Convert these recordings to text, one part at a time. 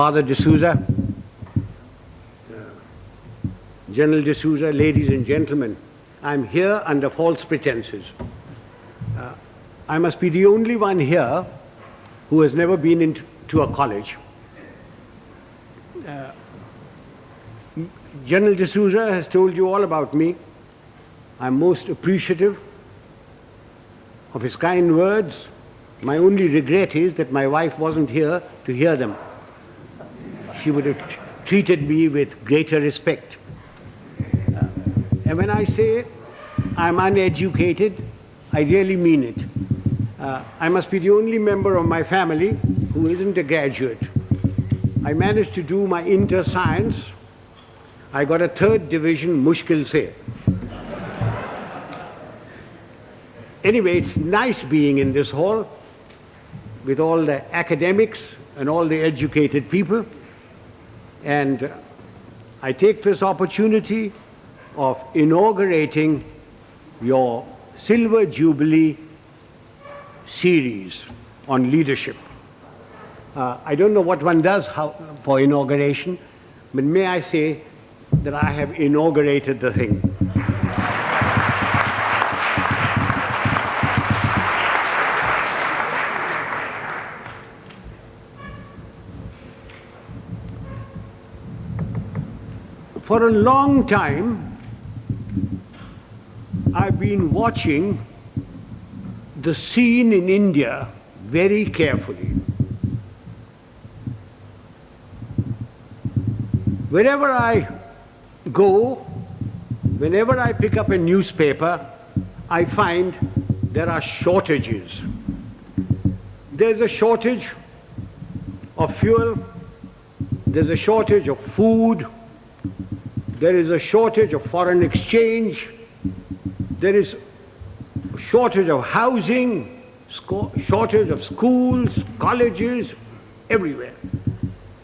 Father D'Souza, General D'Souza, ladies and gentlemen, I'm here under false pretenses. I must be the only one here who has never been into a college. General D'Souza has told you all about me. I'm most appreciative of his kind words. My only regret is that my wife wasn't here to hear them. She would have treated me with greater respect. And when I say I'm uneducated, I really mean it. I must be the only member of my family who isn't a graduate. I managed to do my inter-science. I got a 3rd division, mushkil se. Anyway, it's nice being in this hall with all the academics and all the educated people. And I take this opportunity of inaugurating your Silver Jubilee series on leadership. I don't know what one does for inauguration, but may I say that I have inaugurated the thing. For a long time, I've been watching the scene in India very carefully. Wherever I go, whenever I pick up a newspaper, I find there are shortages. There's a shortage of fuel, there's a shortage of food, there is a shortage of foreign exchange, there is a shortage of housing, shortage of schools, colleges, everywhere.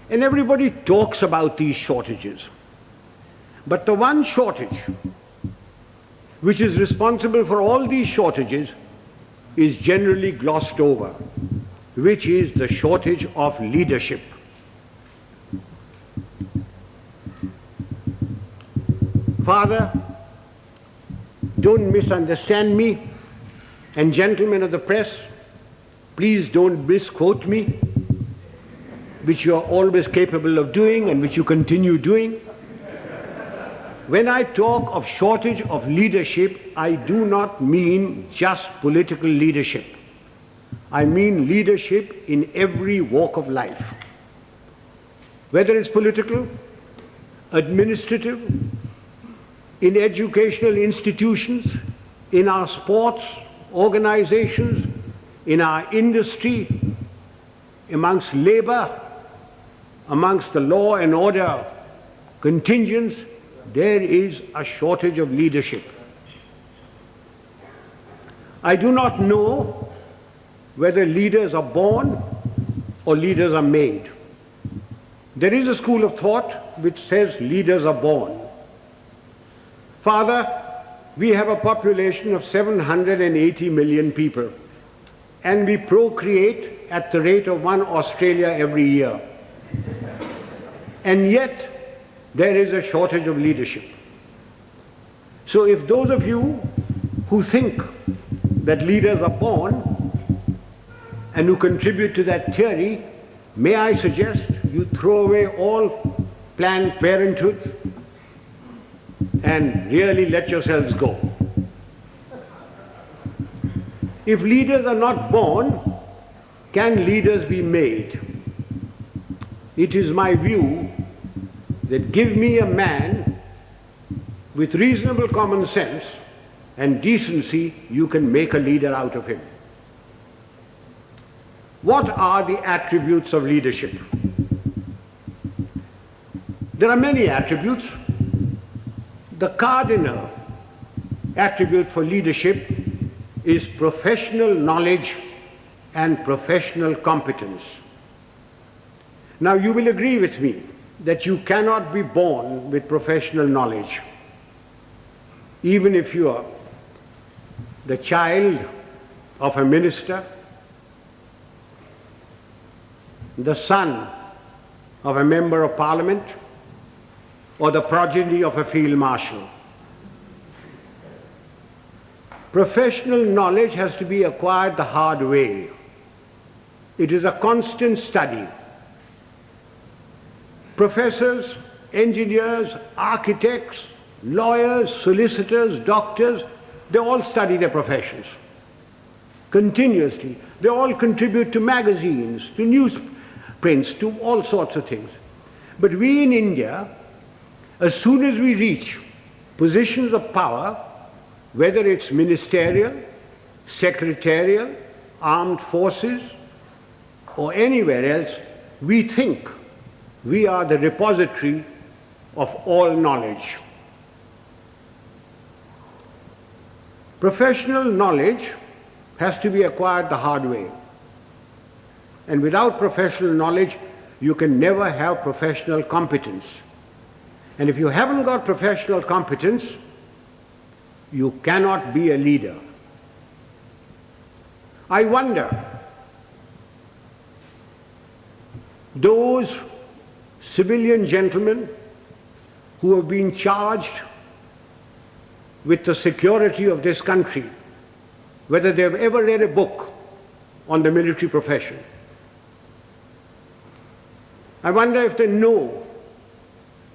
And everybody talks about these shortages. But the one shortage which is responsible for all these shortages is generally glossed over, which is the shortage of leadership. Father, don't misunderstand me, and gentlemen of the press, please don't misquote me, which you are always capable of doing and which you continue doing. When I talk of shortage of leadership, I do not mean just political leadership. I mean leadership in every walk of life. Whether it's political, administrative, in educational institutions, in our sports organizations, in our industry, amongst labor, amongst the law and order contingents, there is a shortage of leadership. I do not know whether leaders are born or leaders are made. There is a school of thought which says leaders are born. Father, we have a population of 780 million people, and we procreate at the rate of 1 Australia every year. And yet, there is a shortage of leadership. So if those of you who think that leaders are born and who contribute to that theory, may I suggest you throw away all Planned Parenthood and really let yourselves go. If leaders are not born, can leaders be made? It is my view that give me a man with reasonable common sense and decency, you can make a leader out of him. What are the attributes of leadership? There are many attributes. The cardinal attribute for leadership is professional knowledge and professional competence. Now you will agree with me that you cannot be born with professional knowledge. Even if you are the child of a minister, the son of a member of parliament or the progeny of a field marshal. Professional knowledge has to be acquired the hard way. It is a constant study. Professors, engineers, architects, lawyers, solicitors, doctors, they all study their professions continuously. They all contribute to magazines, to newsprints, to all sorts of things. But we in India, as soon as we reach positions of power, whether it's ministerial, secretarial, armed forces, or anywhere else, we think we are the repository of all knowledge. Professional knowledge has to be acquired the hard way. And without professional knowledge, you can never have professional competence. And if you haven't got professional competence, you cannot be a leader. I wonder, those civilian gentlemen who have been charged with the security of this country, whether they have ever read a book on the military profession. I wonder if they know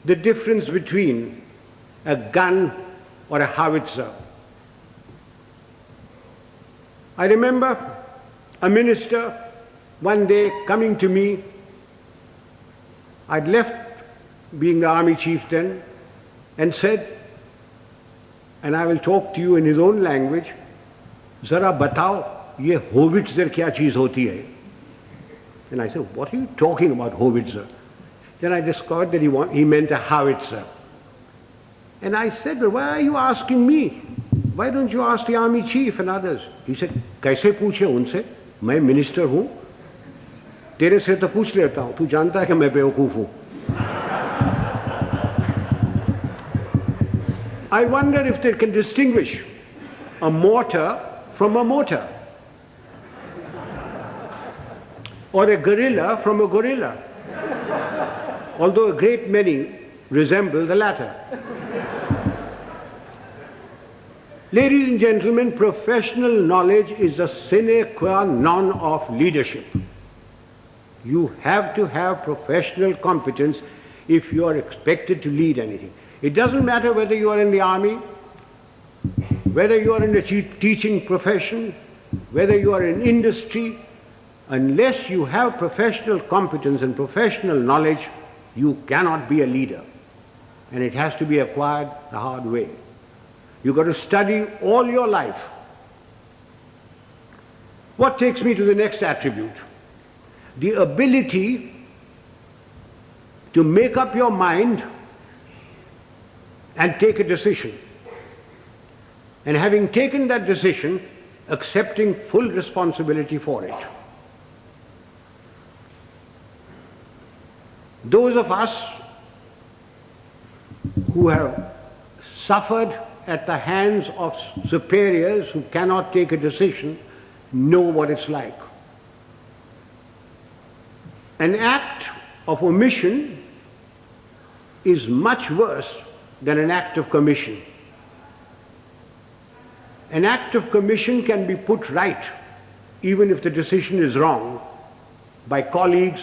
the difference between a gun or a howitzer. I remember a minister one day coming to me. I'd left being the army chief then, and said, and I will talk to you in his own language, "Zara batao, ye howitzer kya cheez hoti hai?" And I said, "What are you talking about, howitzer?" Then I discovered that he meant a howitzer. And I said, "Well, why are you asking me? Why don't you ask the army chief and others?" He said, "Kaise पूछे उनसे? मैं minister हूँ, तेरे से तो पूछ लेता हूँ, तू जानता है कि मैं बेवकूफ हूँ." I wonder if they can distinguish a mortar from a mortar, or a gorilla from a gorilla, although a great many resemble the latter. Ladies and gentlemen, professional knowledge is a sine qua non of leadership. You have to have professional competence if you are expected to lead anything. It doesn't matter whether you are in the army, whether you are in the teaching profession, whether you are in industry. Unless you have professional competence and professional knowledge, you cannot be a leader. And it has to be acquired the hard way. You've got to study all your life. What takes me to the next attribute? The ability to make up your mind and take a decision. And having taken that decision, accepting full responsibility for it. Those of us who have suffered at the hands of superiors who cannot take a decision know what it's like. An act of omission is much worse than an act of commission. An act of commission can be put right, even if the decision is wrong, by colleagues,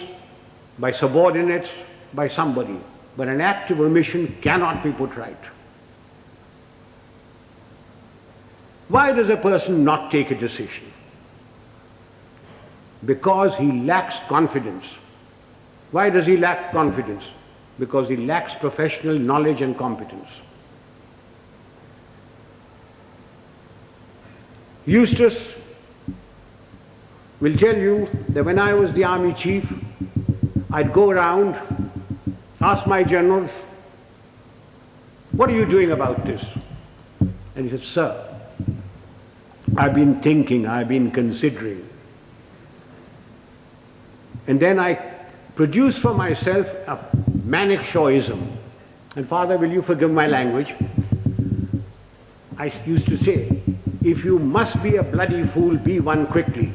by subordinates, by somebody. But an act of omission cannot be put right. Why does a person not take a decision? Because he lacks confidence. Why does he lack confidence? Because he lacks professional knowledge and competence. Eustace will tell you that when I was the army chief, I'd go around, ask my generals, "What are you doing about this?" And he said, "Sir, I've been thinking, I've been considering." And then I produced for myself a Manekshawism. And Father, will you forgive my language? I used to say, if you must be a bloody fool, be one quickly.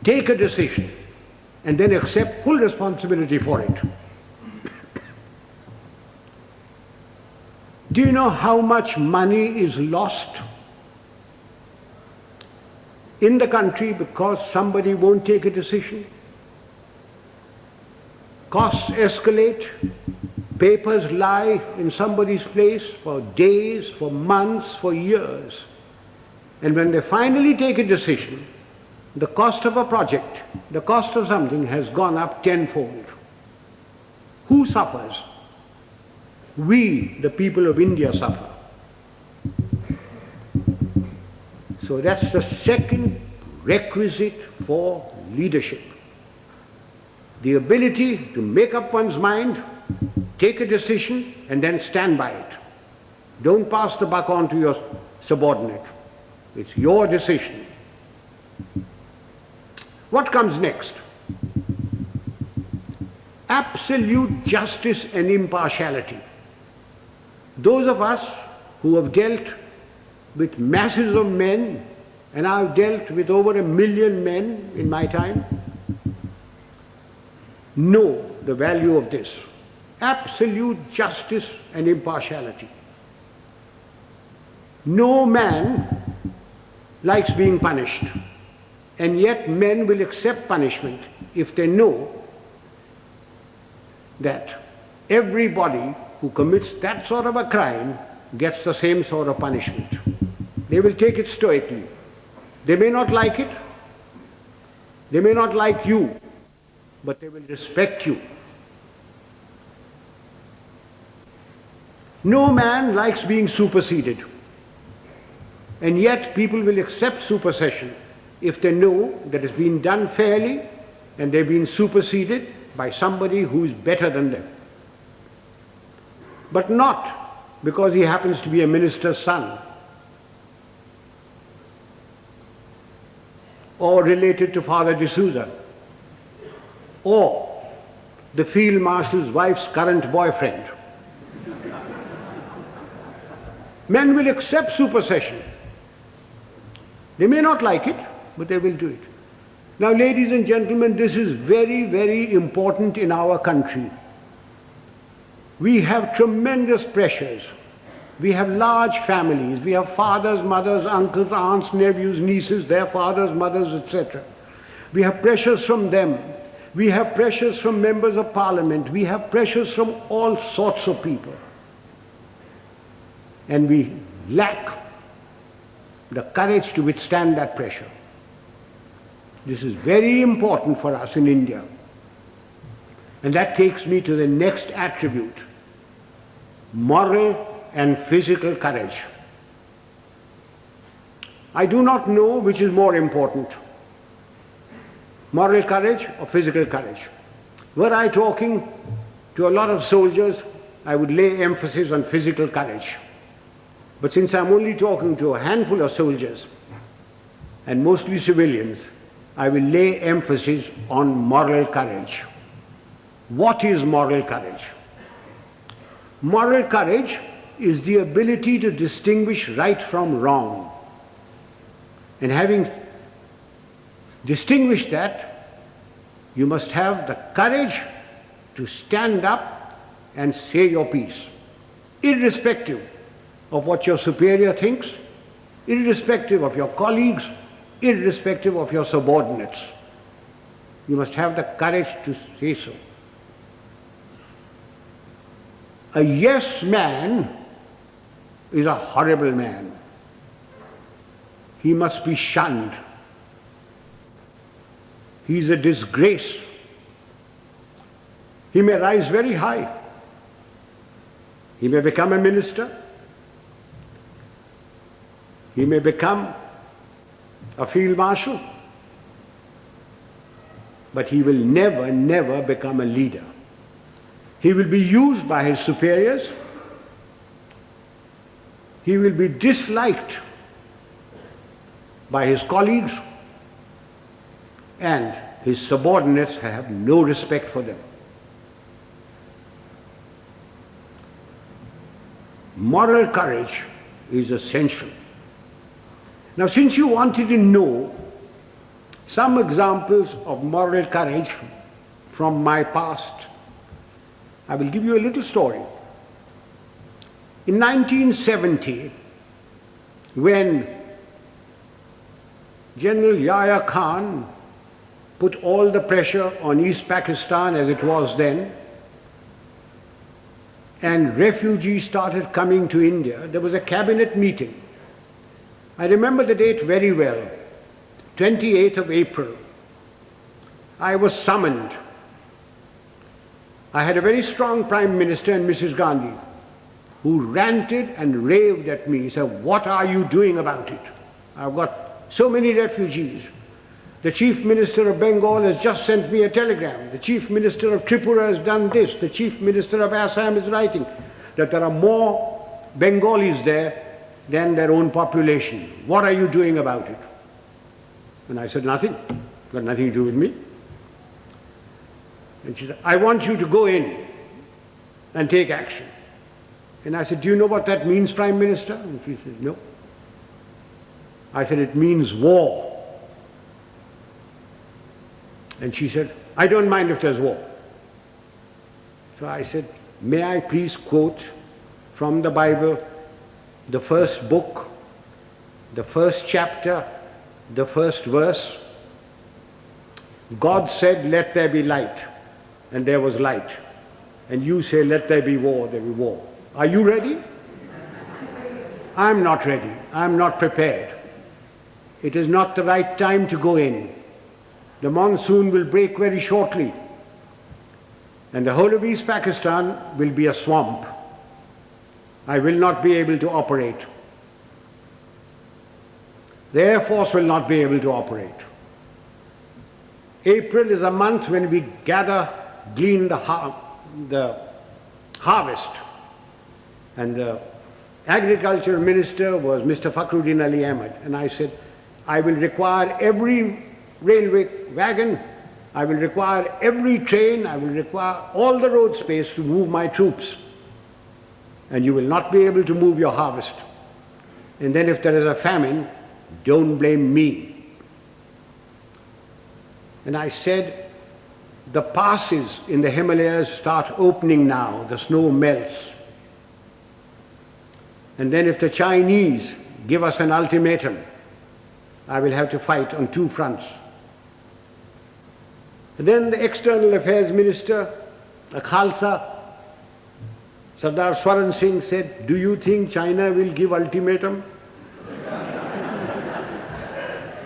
Take a decision and then accept full responsibility for it. Do you know how much money is lost in the country because somebody won't take a decision? Costs escalate, papers lie in somebody's place for days, for months, for years. And when they finally take a decision, the cost of a project, the cost of something has gone up tenfold. Who suffers? We, the people of India, suffer. So that's the second requisite for leadership. The ability to make up one's mind, take a decision, and then stand by it. Don't pass the buck on to your subordinate. It's your decision. What comes next? Absolute justice and impartiality. Those of us who have dealt with masses of men, and I've dealt with over 1 million men in my time, know the value of this. Absolute justice and impartiality. No man likes being punished, and yet men will accept punishment if they know that everybody who commits that sort of a crime gets the same sort of punishment. They will take it stoically. They may not like it, they may not like you, but they will respect you. No man likes being superseded, and yet people will accept supersession if they know that it's been done fairly and they've been superseded by somebody who is better than them. But not because he happens to be a minister's son or related to Father D'Souza or the field marshal's wife's current boyfriend. Men will accept supersession. They may not like it, but they will do it. Now, ladies and gentlemen, this is very, very important in our country. We have tremendous pressures. We have large families. We have fathers, mothers, uncles, aunts, nephews, nieces, their fathers, mothers, etc. We have pressures from them. We have pressures from members of parliament. We have pressures from all sorts of people. And we lack the courage to withstand that pressure. This is very important for us in India. And that takes me to the next attribute: moral and physical courage. I do not know which is more important, moral courage or physical courage. Were I talking to a lot of soldiers, I would lay emphasis on physical courage. But since I'm only talking to a handful of soldiers, and mostly civilians, I will lay emphasis on moral courage. What is moral courage? Moral courage is the ability to distinguish right from wrong. And having distinguished that, you must have the courage to stand up and say your piece, irrespective of what your superior thinks, irrespective of your colleagues, irrespective of your subordinates. You must have the courage to say so. A yes man is a horrible man. He must be shunned. He is a disgrace. He may rise very high. He may become a minister. He may become a field marshal. But he will never, never become a leader. He will be used by his superiors. He will be disliked by his colleagues, and his subordinates have no respect for them. Moral courage is essential. Now, since you wanted to know some examples of moral courage from my past. I will give you a little story. In 1970, when General Yahya Khan put all the pressure on East Pakistan as it was then, and refugees started coming to India, there was a cabinet meeting. I remember the date very well, 28th of April. I was summoned. I had a very strong Prime Minister and Mrs. Gandhi, who ranted and raved at me, said, "What are you doing about it? I've got so many refugees. The Chief Minister of Bengal has just sent me a telegram. The Chief Minister of Tripura has done this. The Chief Minister of Assam is writing that there are more Bengalis there than their own population. What are you doing about it?" And I said, "Nothing. Got nothing to do with me." And she said, "I want you to go in and take action." And I said, "Do you know what that means, Prime Minister?" And she said, "No." I said, "It means war." And she said, "I don't mind if there's war." So I said, "May I please quote from the Bible, the first book, the first chapter, the first verse? God said, 'Let there be light,' and there was light. And you say, 'Let there be war,' there be war. Are you ready?" I'm not ready. I'm not prepared. It is not the right time to go in. The monsoon will break very shortly, and the whole of East Pakistan will be a swamp. I will not be able to operate. The Air Force will not be able to operate. April is a month when we glean the harvest. And the Agriculture Minister was Mr. Fakhruddin Ali Ahmed. And I said, "I will require every railway wagon, I will require every train, I will require all the road space to move my troops. And you will not be able to move your harvest. And then if there is a famine, don't blame me." And I said, the passes in the Himalayas start opening now, the snow melts. And then if the Chinese give us an ultimatum, I will have to fight on two fronts. And then the External Affairs Minister, a Khalsa, Sardar Swaran Singh, said, "Do you think China will give ultimatum?"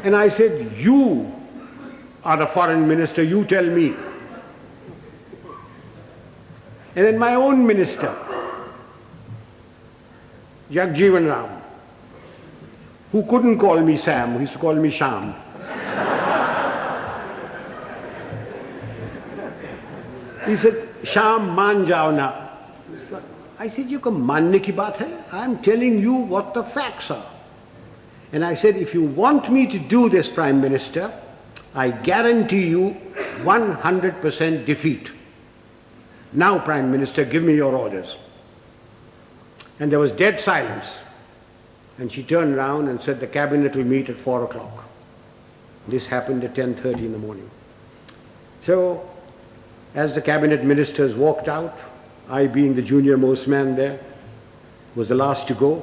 And I said, "You are the foreign minister, you tell me." And then my own minister, Jagjeevan Ram, who couldn't call me Sam, he used to call me Sham. He said, "Sham, maan jao na." I said, "You ko manne ki baat hai? I'm telling you what the facts are." And I said, "If you want me to do this, Prime Minister, I guarantee you 100% defeat. Now, Prime Minister, give me your orders." And there was dead silence. And she turned round and said, "The cabinet will meet at 4 o'clock. This happened at 10:30 in the morning. So, as the cabinet ministers walked out, I being the junior most man there, was the last to go,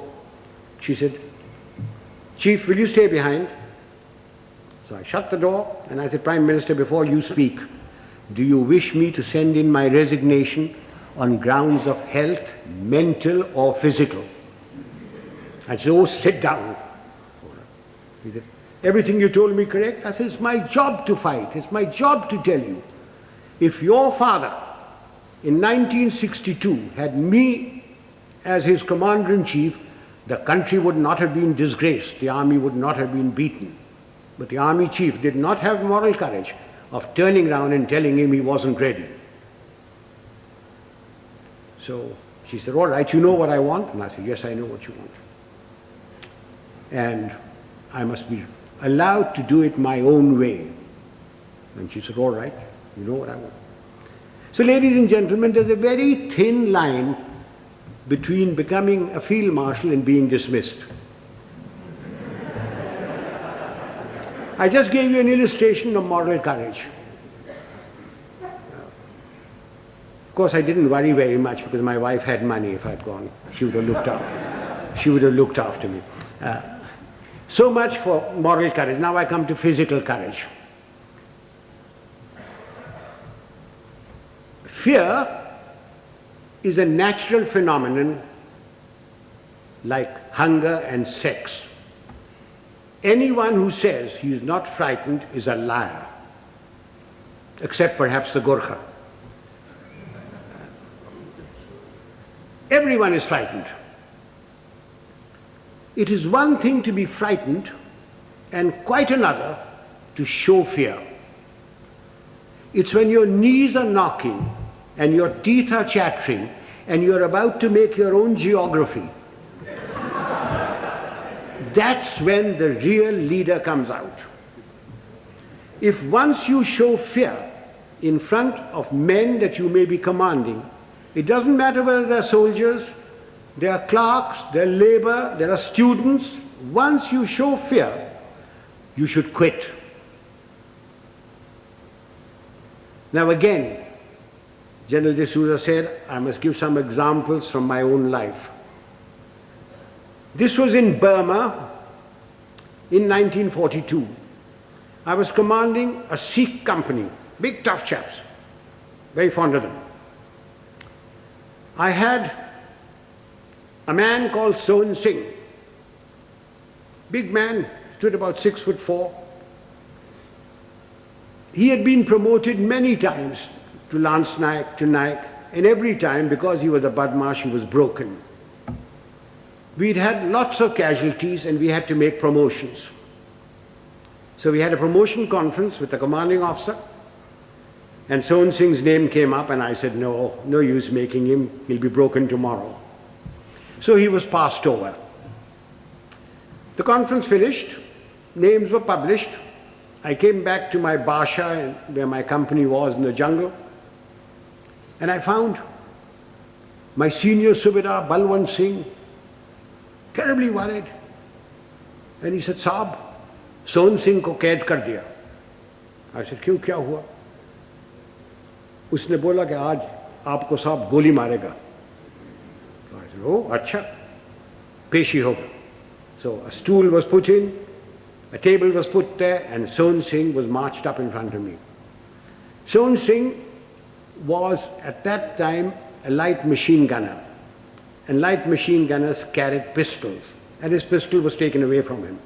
she said, "Chief, will you stay behind?" So I shut the door and I said, "Prime Minister, before you speak, do you wish me to send in my resignation on grounds of health, mental or physical?" I said, "Oh, sit down." He said, "Everything you told me correct?" I said, "It's my job to fight. It's my job to tell you. If your father in 1962 had me as his commander-in-chief, the country would not have been disgraced. The army would not have been beaten. But the army chief did not have moral courage of turning around and telling him he wasn't ready." So she said, "All right, you know what I want?" And I said, "Yes, I know what you want. And I must be allowed to do it my own way." And she said, "All right, you know what I want." So, ladies and gentlemen, there's a very thin line between becoming a field marshal and being dismissed. I just gave you an illustration of moral courage. course, I didn't worry very much because my wife had money. If I'd gone, she would have looked after. She would have looked after me. So much for moral courage. Now I come to physical courage. Fear is a natural phenomenon like hunger and sex. Anyone who says he is not frightened is a liar, except perhaps the Gorkha. Everyone is frightened. It is one thing to be frightened and quite another to show fear. It's when your knees are knocking and your teeth are chattering and you're about to make your own geography. That's when the real leader comes out. If once you show fear in front of men that you may be commanding, it doesn't matter whether they're soldiers, they are clerks, they're labor, there are students. Once you show fear, you should quit. Now again, General D'Souza said, I must give some examples from my own life. This was in Burma in 1942. I was commanding a Sikh company, big tough chaps, very fond of them. I had a man called Sohan Singh, big man, stood about 6'4". He had been promoted many times to Lance Naik, to Naik, and every time, because he was a Badmash, he was broken. We'd had lots of casualties and we had to make promotions. So we had a promotion conference with the commanding officer, and Sohan Singh's name came up and I said, no use making him, he'll be broken tomorrow. So he was passed over. The conference finished, names were published. I came back to my Basha where my company was in the jungle, and I found my senior Subedar Balwant Singh terribly worried. And he said, Saab, Sohan Singh ko kaid kar diya. I said, क्यों क्या हुआ? उसने बोला कि आज आपको साहब गोली मारेगा. So I said, oh, अच्छा, पेशी होगा. So a stool was put in, a table was put there, and Sohan Singh was marched up in front of me. Sohan Singh was at that time a light machine gunner, and light machine gunners carried pistols, and his pistol was taken away from him.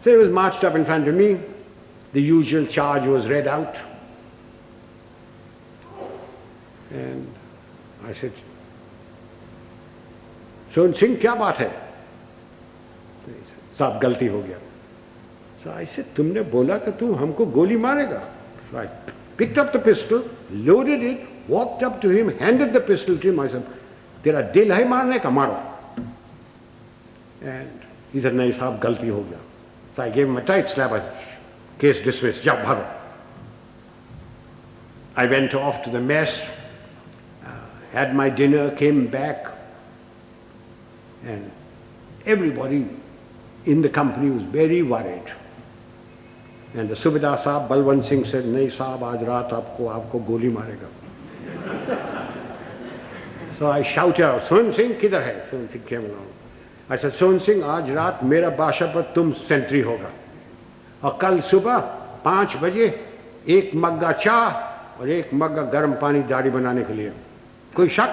So he was marched up in front of me, the usual charge was read out, and I said, Sohan Singh, क्या बात है? साहब गलती हो गया. So I said, तुमने बोला कि तू हमको गोली मारेगा. So I picked up the pistol, loaded it, walked up to him, handed the pistol to him. I said, तेरा दिल है मारने का, मारो. And he said, नहीं साहब गलती हो गया. So I gave him a tight slap. I said, case dismissed, जाओ भागो. I went off to the mess, had my dinner, came back, and everybody in the company was very worried. And the Subedar Saab, Balwant Singh said, नहीं साहब आज रात आपको गोली मारेगा. So I shouted out, Sohan Singh किधर है? Sohan Singh came along. I said, Sohan Singh आज रात मेरा बादशाह पर तुम सेंट्री होगा, और कल सुबह 5 बजे 1 मग्गा चाह और 1 मग्गा गर्म पानी दाढ़ी बनाने के लिए. कोई शक?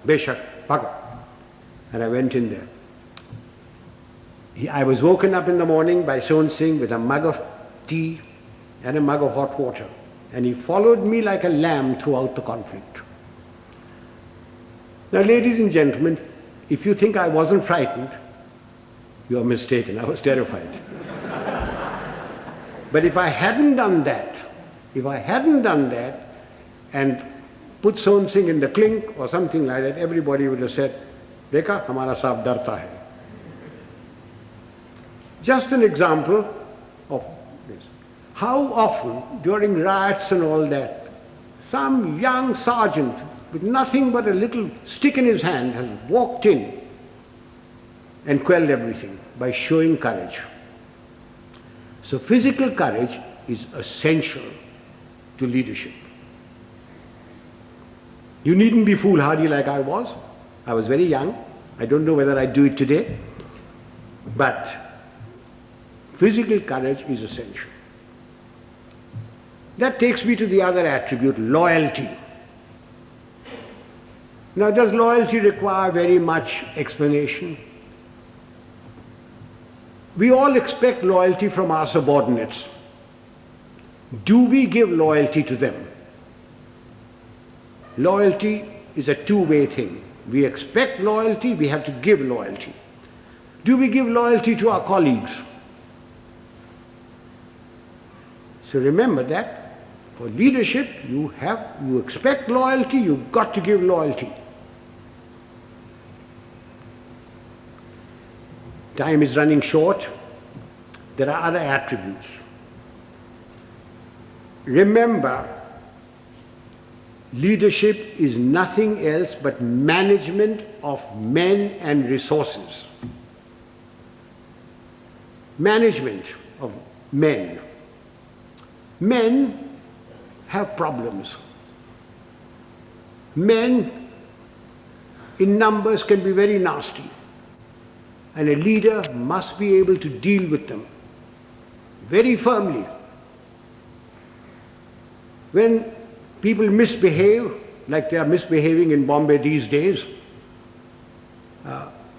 बेशक, भागो. And I went in there. I was woken up in the morning by Sohan Singh with a mug of tea and a mug of hot water, and he followed me like a lamb throughout the conflict. Now, ladies and gentlemen, if you think I wasn't frightened, you are mistaken. I was terrified. But if I hadn't done that and put Sohan Singh in the clink or something like that, everybody would have said, देखा हमारा साहब डरता है. Just an example of this. How often during riots and all that, some young sergeant with nothing but a little stick in his hand has walked in and quelled everything by showing courage. So physical courage is essential to leadership. You needn't be foolhardy like I was. I was very young. I don't know whether I'd do it today. But physical courage is essential. That takes me to the other attribute, loyalty. Now, does loyalty require very much explanation? We all expect loyalty from our subordinates. Do we give loyalty to them? Loyalty is a two-way thing. We expect loyalty, we have to give loyalty. Do we give loyalty to our colleagues? So remember that for leadership, you expect loyalty, you've got to give loyalty. Time is running short. There are other attributes. Remember, leadership is nothing else but management of men and resources. Management of men. Men have problems. Men in numbers can be very nasty, and a leader must be able to deal with them very firmly. When people misbehave, like they are misbehaving in Bombay these days,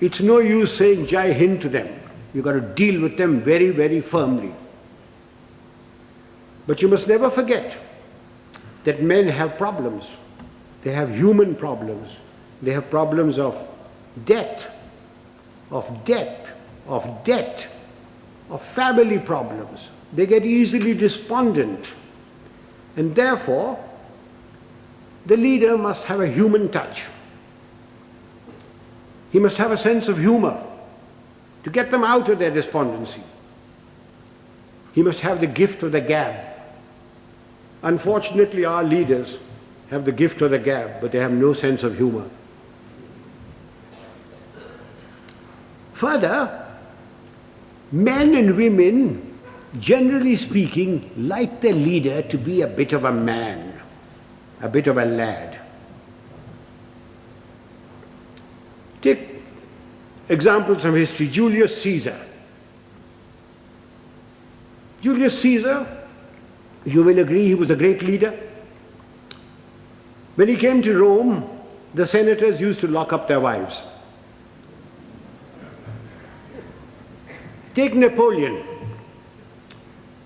it's no use saying Jai Hind to them. You've got to deal with them very, very firmly. But you must never forget that men have problems. They have human problems. They have problems of debt, of family problems. They get easily despondent. And therefore, the leader must have a human touch. He must have a sense of humor to get them out of their despondency. He must have the gift of the gab. Unfortunately, our leaders have the gift of the gab, but they have no sense of humor. Further, men and women, generally speaking, like the leader to be a bit of a man, a bit of a lad. Take examples from history. Julius Caesar. Julius Caesar, you will agree, he was a great leader. When he came to Rome, the senators used to lock up their wives. Take Napoleon.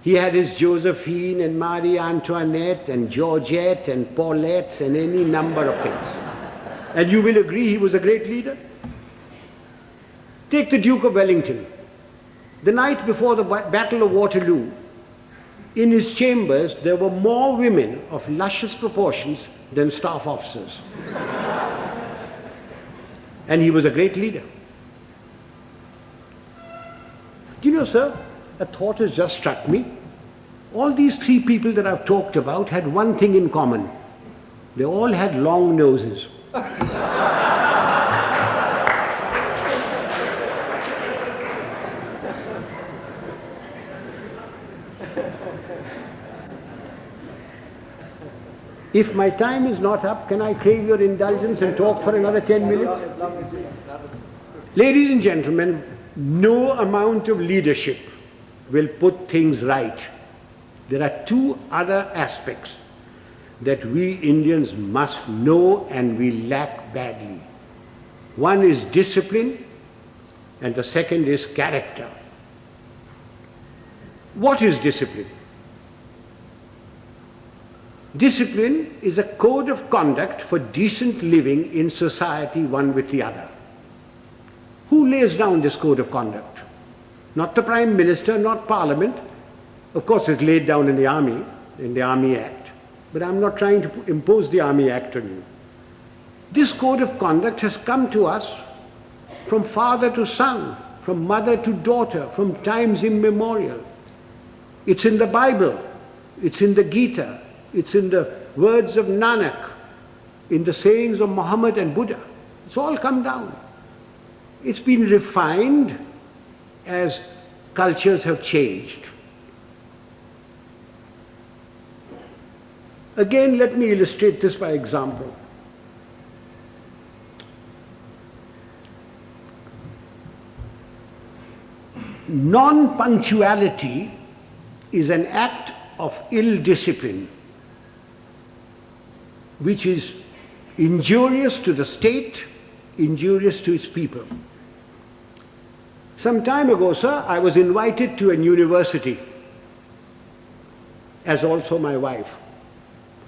He had his Josephine and Marie Antoinette and Georgette and Paulette and any number of things. And you will agree he was a great leader. Take the Duke of Wellington. The night before the Battle of Waterloo, in his chambers there were more women of luscious proportions than staff officers. And he was a great leader. Do you know, sir, a thought has just struck me. All these three people that I've talked about had one thing in common. They all had long noses. If my time is not up, can I crave your indulgence and talk for another 10 minutes? Ladies and gentlemen, no amount of leadership will put things right. There are two other aspects that we Indians must know and we lack badly. One is discipline and the second is character. What is discipline? Discipline is a code of conduct for decent living in society one with the other. Who lays down this code of conduct? Not the Prime Minister, not Parliament. Of course it's laid down in the Army Act. But I'm not trying to impose the Army Act on you. This code of conduct has come to us from father to son, from mother to daughter, from times immemorial. It's in the Bible, it's in the Gita, it's in the words of Nanak, in the sayings of Muhammad and Buddha. It's all come down. It's been refined as cultures have changed. Again, let me illustrate this by example. non-punctuality is an act of ill discipline which is injurious to the state, injurious to its people. Some time ago, sir, I was invited to an university, as also my wife,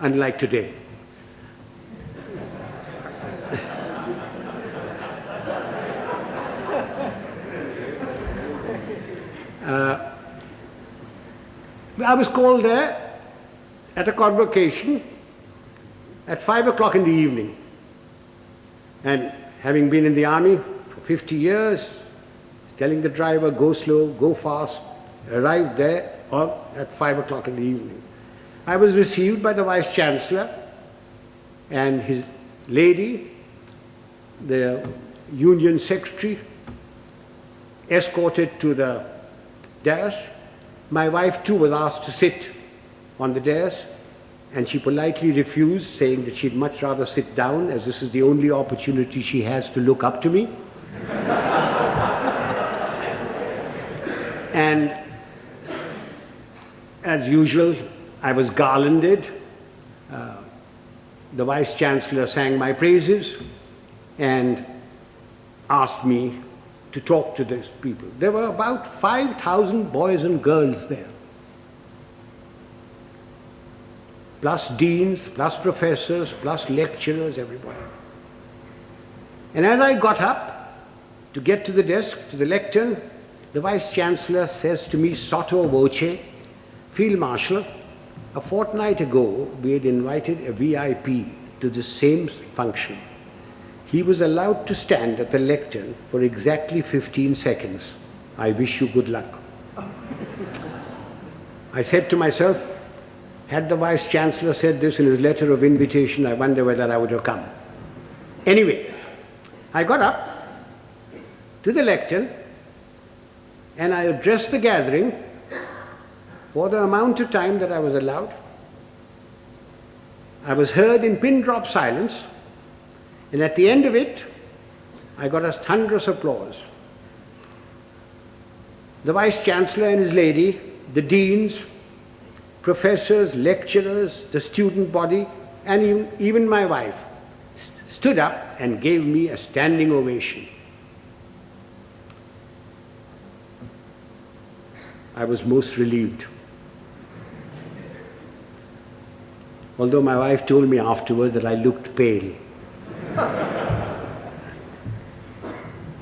unlike today. I was called there at a convocation at 5 o'clock in the evening. And having been in the army for 50 years, telling the driver, go slow, go fast, arrived there at 5 o'clock in the evening. I was received by the Vice Chancellor and his lady, the Union Secretary, escorted to the dais. My wife too was asked to sit on the dais, and she politely refused, saying that she'd much rather sit down, as this is the only opportunity she has to look up to me. And as usual, I was garlanded. The Vice Chancellor sang my praises and asked me to talk to these people. There were about 5,000 boys and girls there, plus deans, plus professors, plus lecturers, everybody. And as I got up to get to the desk, to the lectern, the Vice Chancellor says to me, sotto voce, Field Marshal, a fortnight ago we had invited a VIP to the same function. He was allowed to stand at the lectern for exactly 15 seconds. I wish you good luck. I said to myself, had the Vice Chancellor said this in his letter of invitation, I wonder whether I would have come. Anyway, I got up to the lectern and I addressed the gathering for the amount of time that I was allowed. I was heard in pin-drop silence, and at the end of it, I got a thunderous applause. The Vice Chancellor and his lady, the deans, professors, lecturers, the student body, and even my wife stood up and gave me a standing ovation. I was most relieved. Although my wife told me afterwards that I looked pale.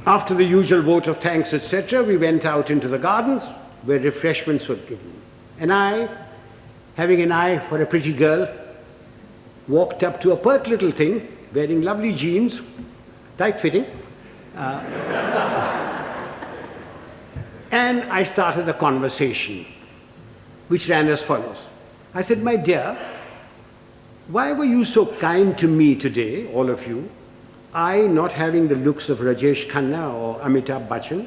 After the usual vote of thanks, etc., we went out into the gardens where refreshments were given. And I, having an eye for a pretty girl, walked up to a pert little thing wearing lovely jeans, tight-fitting, and I started a conversation which ran as follows. I said, my dear, why were you so kind to me today, all of you? I not having the looks of Rajesh Khanna or Amitabh Bachchan,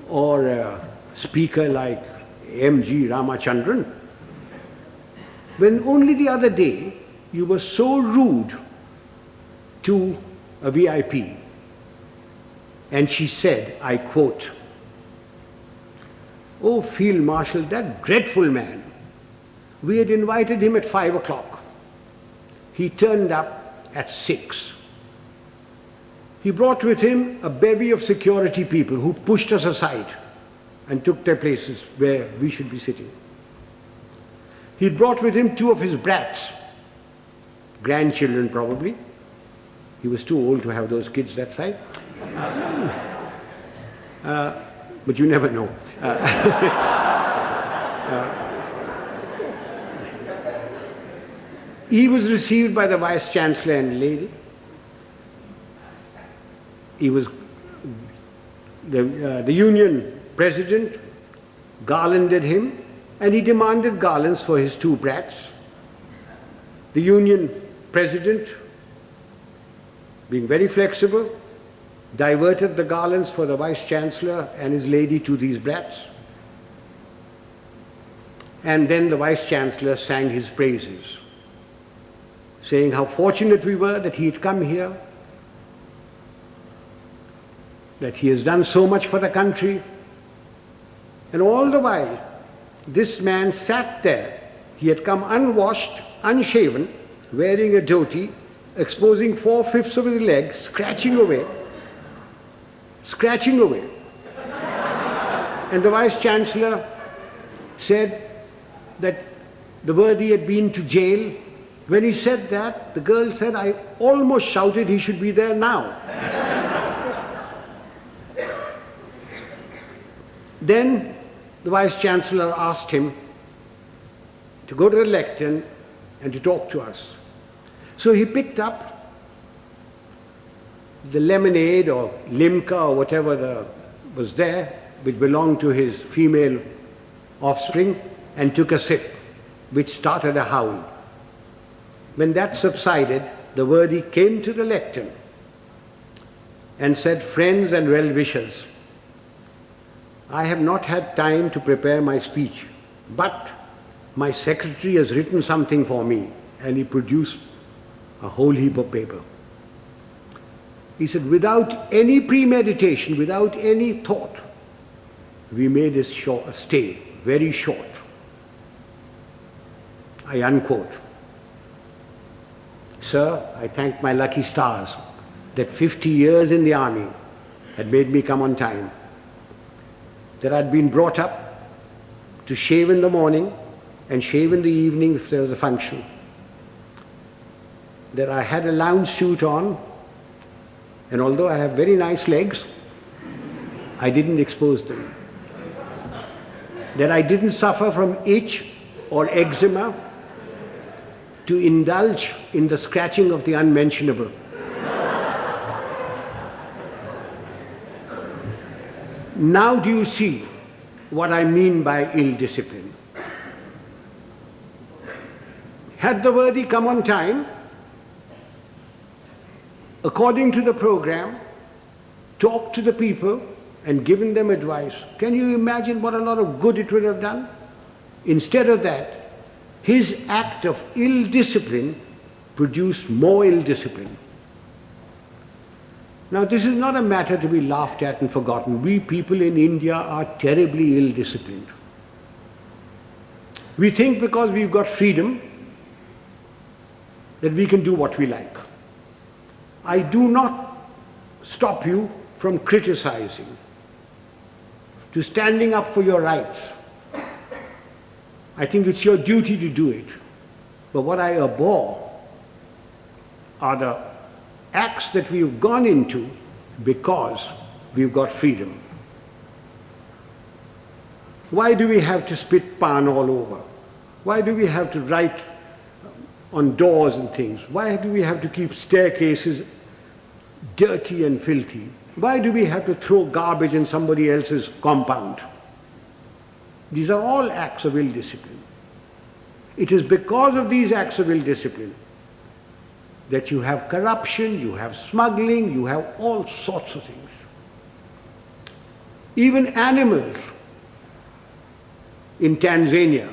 or a speaker like M.G. Ramachandran, when only the other day you were so rude to a VIP. And she said, I quote, "Oh, Field Marshal, that dreadful man. We had invited him at 5 o'clock. He turned up at 6. He brought with him a bevy of security people who pushed us aside and took their places where we should be sitting. He brought with him 2 of his brats, grandchildren probably. He was too old to have those kids that side. But you never know. He was received by the Vice Chancellor and lady. He was the Union President garlanded him, and he demanded garlands for his 2 brats. The Union President, being very flexible, diverted the garlands for the Vice Chancellor and his lady to these brats. And then the Vice Chancellor sang his praises, saying how fortunate we were that he had come here, that he has done so much for the country, And all the while, this man sat there. He had come unwashed, unshaven, wearing a dhoti, exposing 4/5 of his legs, scratching away. And the Vice-Chancellor said that the worthy had been to jail. When he said that, the girl said, I almost shouted he should be there now. Then the Vice-Chancellor asked him to go to the lectern and to talk to us. So he picked up the lemonade or limca or whatever was there, which belonged to his female offspring, and took a sip, which started a howl. When that subsided, the worthy came to the lectern and said, friends and well-wishers, I have not had time to prepare my speech, but my secretary has written something for me, and he produced a whole heap of paper. He said, without any premeditation, without any thought, we made a stay, very short. I unquote. Sir, I thank my lucky stars that 50 years in the army had made me come on time, that I'd been brought up to shave in the morning and shave in the evening if there was a function, that I had a lounge suit on, and although I have very nice legs, I didn't expose them, that I didn't suffer from itch or eczema to indulge in the scratching of the unmentionable. Now do you see what I mean by ill discipline? Had the worthy come on time, according to the program, talked to the people and given them advice, can you imagine what a lot of good it would have done? Instead of that, his act of ill discipline produced more ill discipline. Now, this is not a matter to be laughed at and forgotten. We people in India are terribly ill disciplined. We think because we've got freedom that we can do what we like. I do not stop you from criticizing, to standing up for your rights. I think it's your duty to do it. But what I abhor are the acts that we've gone into because we've got freedom. Why do we have to spit pan all over? Why do we have to write on doors and things? Why do we have to keep staircases dirty and filthy? Why do we have to throw garbage in somebody else's compound? These are all acts of ill discipline. It is because of these acts of ill discipline that you have corruption, you have smuggling, you have all sorts of things. Even animals in Tanzania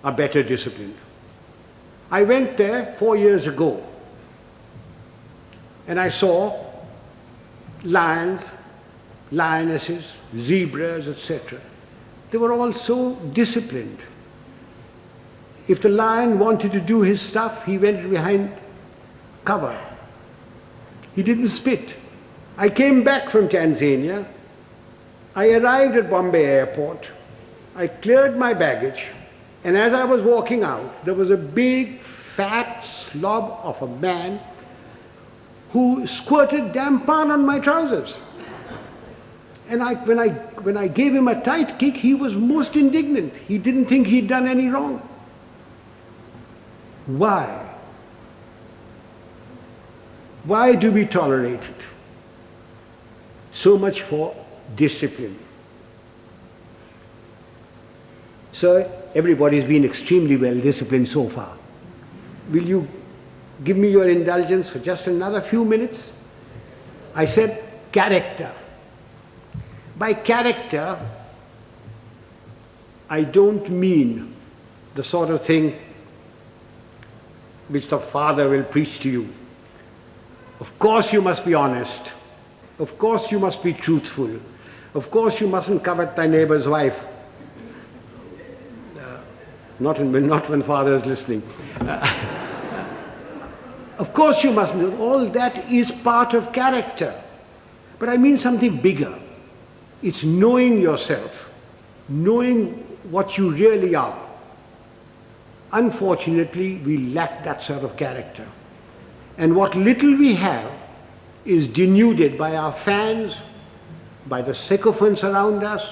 are better disciplined. I went there 4 years ago and I saw lions, lionesses, zebras, etc. They were all so disciplined. If the lion wanted to do his stuff, he went behind cover. He didn't spit. I came back from Tanzania. I arrived at Bombay airport. I cleared my baggage, and as I was walking out, there was a big, fat slob of a man who squirted damn pan on my trousers. And when I gave him a tight kick, he was most indignant. He didn't think he'd done any wrong. Why? Why do we tolerate it? So much for discipline. So everybody's been extremely well disciplined so far. Will you give me your indulgence for just another few minutes? I said character. By character, I don't mean the sort of thing which the father will preach to you. Of course you must be honest. Of course you must be truthful. Of course you mustn't covet thy neighbor's wife. Not when father is listening. Of course you mustn't. All that is part of character. But I mean something bigger. It's knowing yourself, knowing what you really are. Unfortunately, we lack that sort of character. And what little we have is denuded by our fans, by the sycophants around us,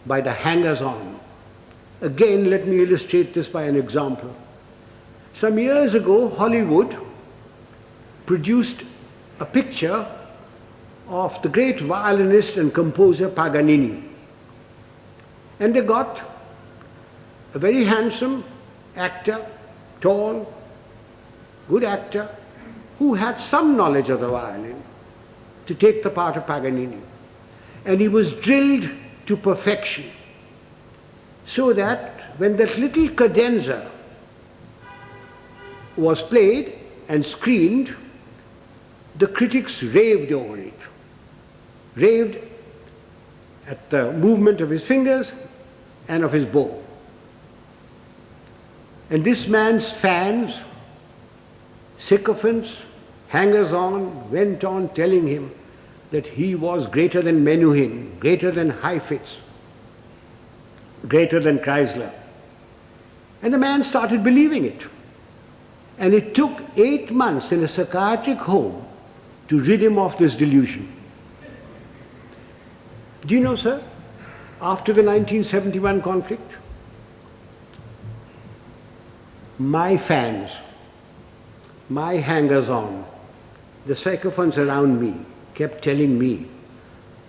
by the hangers-on. Again, let me illustrate this by an example. Some years ago, Hollywood produced a picture of the great violinist and composer Paganini. And they got a very handsome actor, tall, good actor, who had some knowledge of the violin, to take the part of Paganini. And he was drilled to perfection, so that when that little cadenza was played and screened, the critics raved over it, raved at the movement of his fingers and of his bow. And this man's fans, sycophants, hangers-on, went on telling him that he was greater than Menuhin, greater than Heifetz, greater than Chrysler. And the man started believing it. And it took 8 months in a psychiatric home to rid him of this delusion. Do you know, sir, after the 1971 conflict, my fans, my hangers-on, the sycophants around me kept telling me,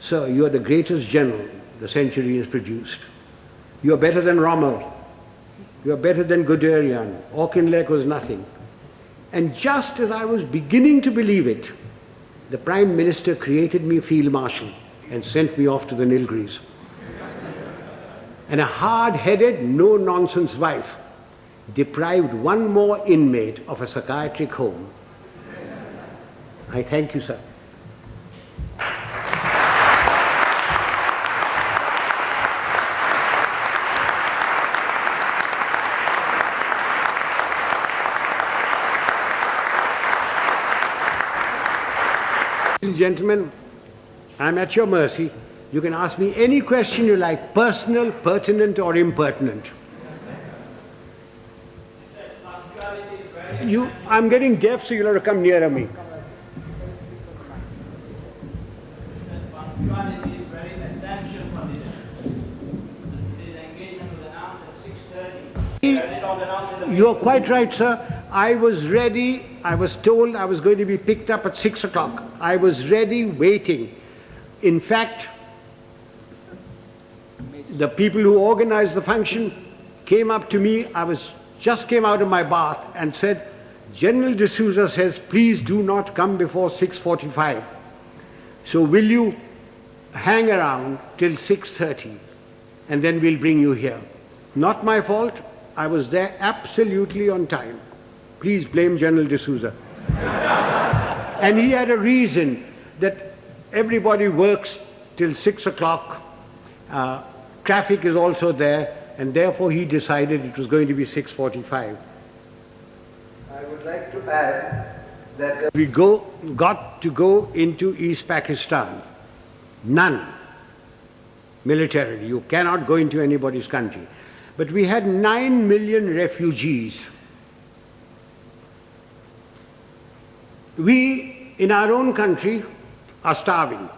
"Sir, you are the greatest general the century has produced. You are better than Rommel. You are better than Guderian. Auchinleck was nothing." And just as I was beginning to believe it, the Prime Minister created me Field Marshal and sent me off to the Nilgiris. And a hard-headed, no-nonsense wife deprived one more inmate of a psychiatric home. I thank you, sir. Ladies and gentlemen, I'm at your mercy. You can ask me any question you like, personal, pertinent, or impertinent. I'm getting deaf, so you'll have to come nearer me. Punctuality is very essential for this engagement was announced at 6:30. You're quite right, sir. I was ready. I was told I was going to be picked up at 6 o'clock. I was ready, waiting. In fact, the people who organized the function came up to me. Just came out of my bath and said, "General D'Souza says, please do not come before 6:45. So will you hang around till 6:30 and then we'll bring you here." Not my fault. I was there absolutely on time. Please blame General D'Souza. And he had a reason that everybody works till 6 o'clock. Traffic is also there, and therefore he decided it was going to be 6:45. I would like to add that We got to go into East Pakistan. None. Militarily. You cannot go into anybody's country. But we had 9 million refugees. We, in our own country, are starving.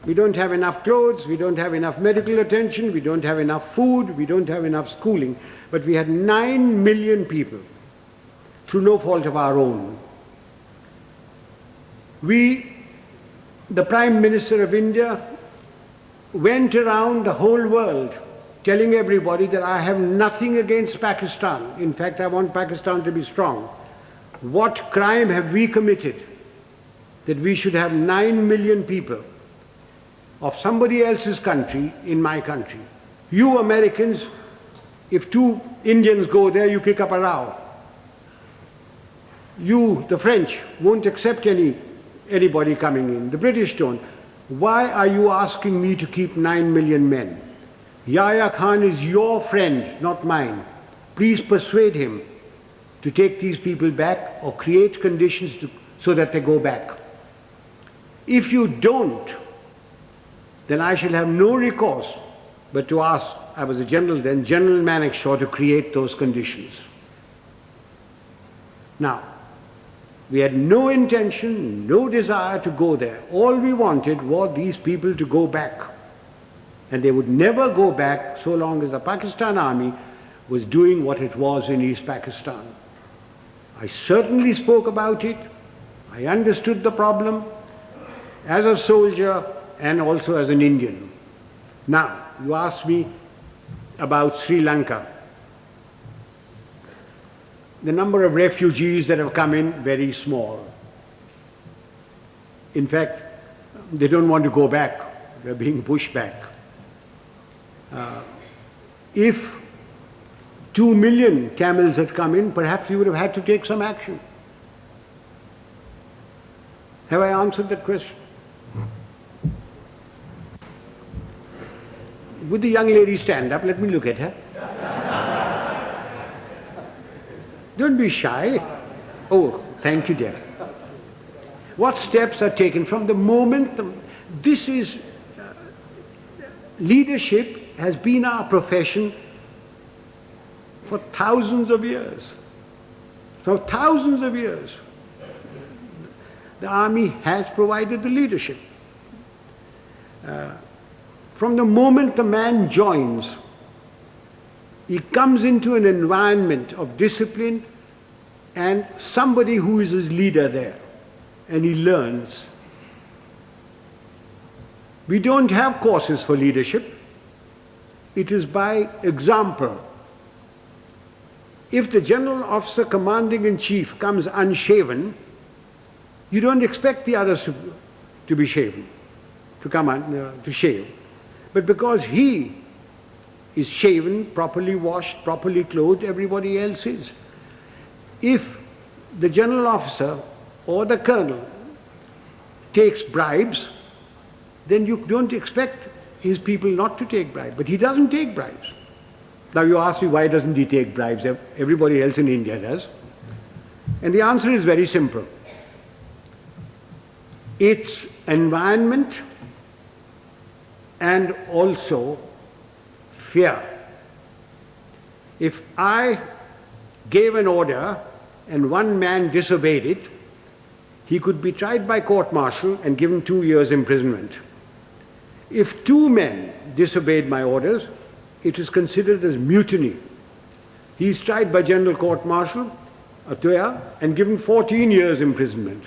We don't have enough clothes, we don't have enough medical attention, we don't have enough food, we don't have enough schooling. But we had 9 million people, through no fault of our own. The Prime Minister of India, went around the whole world telling everybody that I have nothing against Pakistan. In fact, I want Pakistan to be strong. What crime have we committed that we should have 9 million people of somebody else's country in my country? You Americans, if 2 Indians go there, you kick up a row. You, the French, won't accept anybody coming in. The British don't. Why are you asking me to keep 9 million men? Yahya Khan is your friend, not mine. Please persuade him to take these people back or create conditions so that they go back. If you don't, then I shall have no recourse but to ask, I was a general then, General Manekshaw to create those conditions. Now, we had no intention, no desire to go there. All we wanted was these people to go back. And they would never go back so long as the Pakistan army was doing what it was in East Pakistan. I certainly spoke about it. I understood the problem as a soldier and also as an Indian. Now, you asked me about Sri Lanka. The number of refugees that have come in, very small. In fact, they don't want to go back. They're being pushed back. If 2 million camels had come in, perhaps we would have had to take some action. Have I answered that question? Would the young lady stand up? Let me look at her. Don't be shy. Oh, thank you, dear. What steps are taken from the moment this is leadership has been our profession for thousands of years. For thousands of years. The army has provided the leadership. From the moment the man joins, he comes into an environment of discipline and somebody who is his leader there, and he learns. We don't have courses for leadership. It is by example. If the general officer commanding in chief comes unshaven, you don't expect the others to be shaven, to shave. But because he is shaven, properly washed, properly clothed, everybody else is. If the general officer or the colonel takes bribes, then you don't expect his people not to take bribes. But he doesn't take bribes. Now you ask me, why doesn't he take bribes? Everybody else in India does. And the answer is very simple. It's environment and also fear. If I gave an order and one man disobeyed it, he could be tried by court-martial and given 2 years imprisonment. If 2 men disobeyed my orders, it is considered as mutiny. He is tried by general court-martial, and given 14 years imprisonment.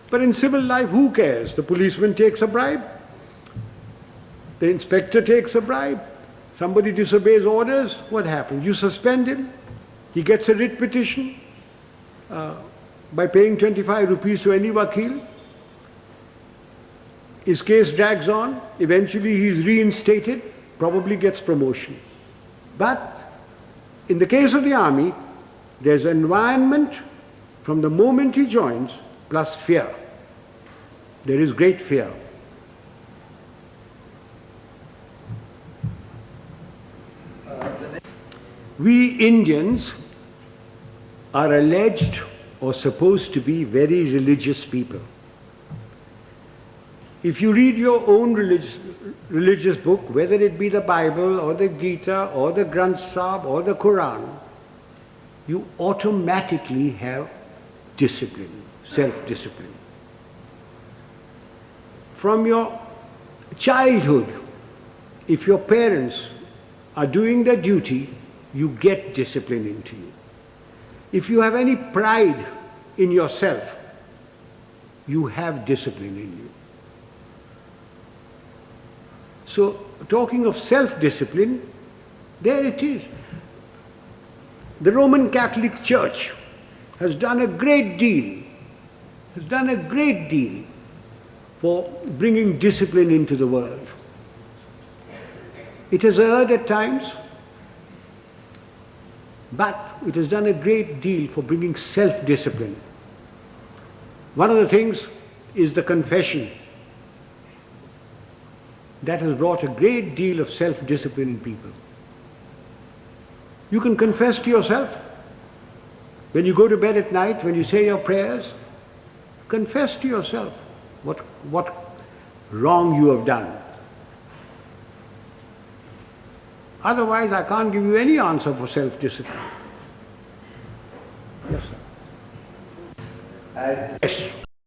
But in civil life, who cares? The policeman takes a bribe. The inspector takes a bribe. Somebody disobeys orders, what happens? You suspend him. He gets a writ petition by paying 25 rupees to any wakil. His case drags on. Eventually he is reinstated, probably gets promotion. But in the case of the army, there's an environment from the moment he joins plus fear. There is great fear. We Indians are alleged or supposed to be very religious people. If you read your own religious book, whether it be the Bible or the Gita or the Granth Sahib or the Quran, you automatically have discipline, self-discipline. From your childhood, if your parents are doing their duty, you get discipline into you. If you have any pride in yourself, you have discipline in you. So, talking of self-discipline, there it is. The Roman Catholic Church has done a great deal, for bringing discipline into the world. It has erred at times, but it has done a great deal for bringing self-discipline. One of the things is the confession. that has brought a great deal of self-discipline in people. You can confess to yourself. When you go to bed at night, when you say your prayers, confess to yourself what wrong you have done. Otherwise, I can't give you any answer for self-discipline. Yes, sir. As Yes.